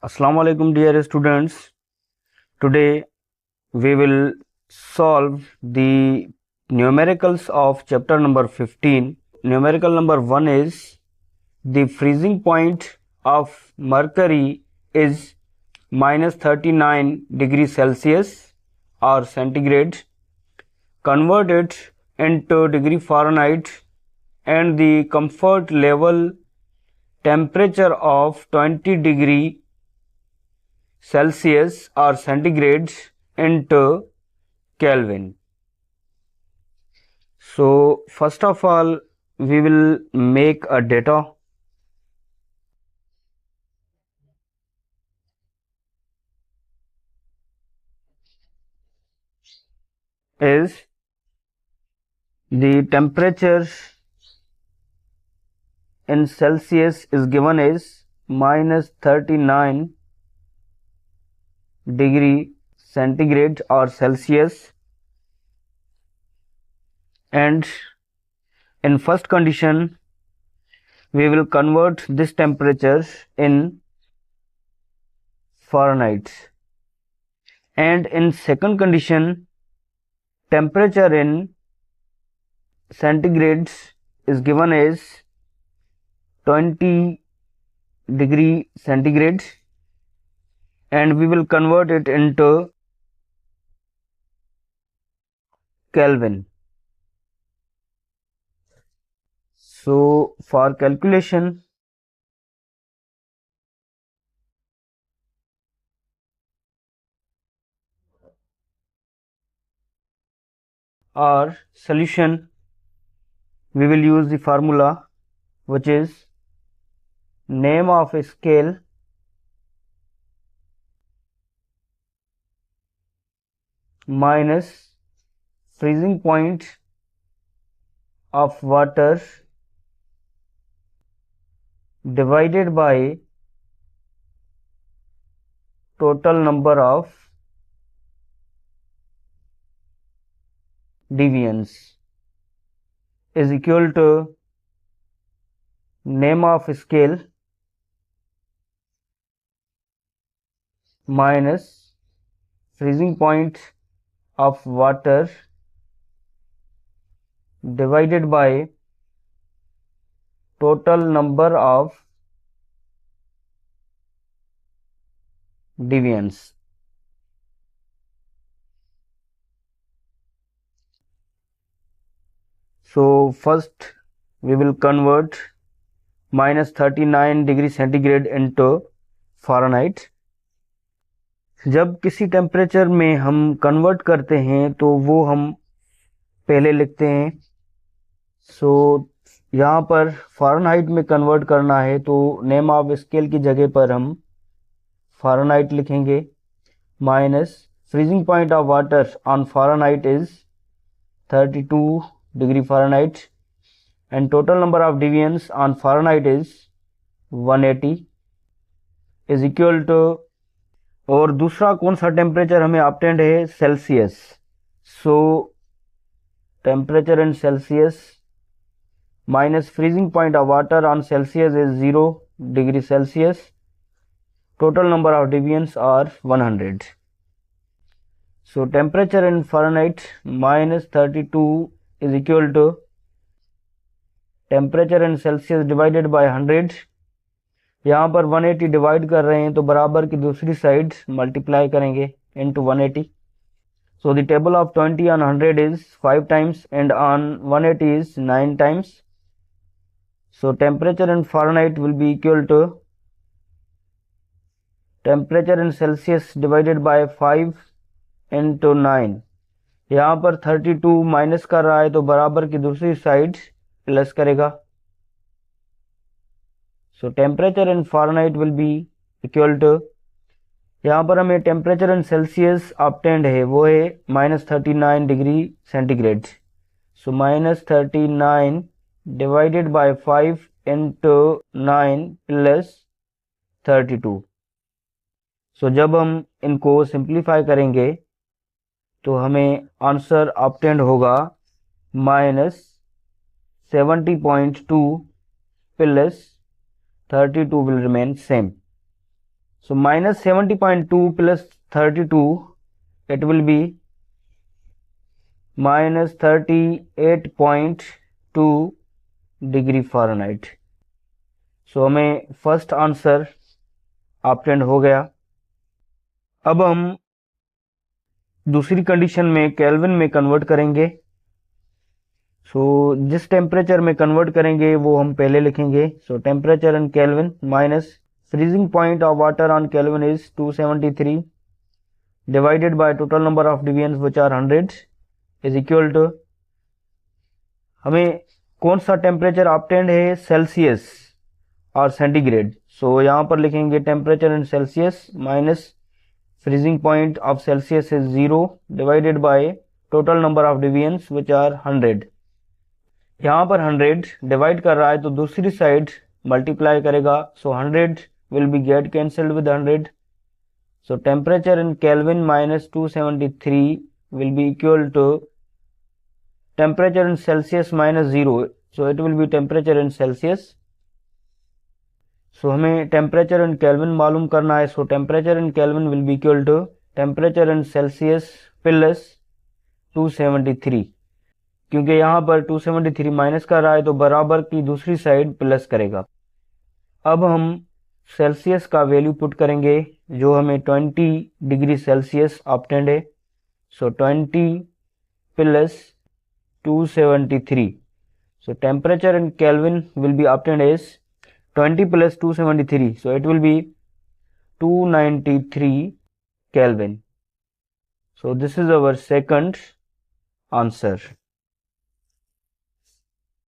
Assalamu alaikum dear students. Today we will solve the numericals of chapter number 15. Numerical number 1 is the freezing point of mercury is minus 39 degrees Celsius or centigrade. Convert it into degree Fahrenheit and the comfort level temperature of 20 degree Celsius or centigrade into Kelvin. So first of all we will make a data. Is the temperature in Celsius is given as minus 39 degree centigrade or Celsius, and in first condition we will convert this temperature in Fahrenheit, and in second condition temperature in centigrade is given as 20 degree centigrade, and we will convert it into Kelvin. So for calculation or solution we will use the formula, which is name of a scale minus freezing point of water divided by total number of deviance is equal to name of scale minus freezing point of water divided by total number of deviance. So first we will convert minus 39 degree centigrade into Fahrenheit. जब किसी temperature में हम convert करते हैं तो वो हम पहले लिखते हैं. सो यहाँ पर फ़ारेनहाइट में कन्वर्ट करना है तो नेम ऑफ स्केल की जगह पर हम फ़ारेनहाइट लिखेंगे. Minus freezing point of water on Fahrenheit is 32 degree Fahrenheit, and total number of deviance on Fahrenheit is 180 is equal to, और दूसरा कौन सा टेम्परेचर हमें ऑब्टेंड है, Celsius. So temperature in Celsius minus freezing point of water on Celsius is 0 degree Celsius. Total number of deviance are 100. So temperature in Fahrenheit minus 32 is equal to temperature in Celsius divided by 100. यहाँ पर 180 divide कर रहे हैं तो बराबर की दूसरी side multiply करेंगे into 180. So the table of 20 on 100 is 5 times and on 180 is 9 times. So temperature in Fahrenheit will be equal to temperature in Celsius divided by 5 into 9. यहाँ पर 32 माइनस कर रहा है तो बराबर की दूसरी साइड प्लस करेगा. So temperature in Fahrenheit will be equal to, यहाँ पर हमें टेम्परेचर इन सेल्सियस ऑब्टेंड है वो है minus 39 degree centigrade. So minus 39 divided by 5 into 9 plus 32. सो जब हम इनको सिंप्लीफाई करेंगे तो हमें आंसर ऑब्टेंड होगा minus 70.2 plus 32 will remain same. So minus 70.2 plus 32, it will be minus 38.2 degree Fahrenheit. So हमें फर्स्ट आंसर ऑब्टेन हो गया। अब हम दूसरी कंडीशन में केल्विन में कन्वर्ट करेंगे। सो जिस टेम्परेचर में कन्वर्ट करेंगे वो हम पहले लिखेंगे। सो temperature in kelvin minus freezing point of water on Kelvin is 273 divided by total number of deviants which are 100 is equal to, हमें कौन सा टेम्परेचर ऑब्टेन्ड है, सेल्सियस और सेंटीग्रेड। सो यहाँ पर लिखेंगे temperature in Celsius minus freezing point of Celsius is 0 divided by total number of divisions which are 100। यहाँ पर 100 डिवाइड कर रहा है तो दूसरी साइड मल्टीप्लाई करेगा। सो 100 will be get cancelled with 100. So temperature in Kelvin minus 273 will be equal to temperature in Celsius minus 0. So it will be temperature in Celsius. So हमें temperature in Kelvin मालूम करना है। So temperature in Kelvin will be equal to temperature in Celsius plus 273, क्योंकि यहाँ पर 273 minus कर रहा है तो बराबर की दूसरी साइड प्लस करेगा। अब हम सेल्सियस का वैल्यू पुट करेंगे जो हमें 20 डिग्री सेल्सियस ऑब्टेन्ड है। So 20 plus 273, so temperature in Kelvin will be obtained as 20 plus 273, so it will be 293 Kelvin. So this is our second answer.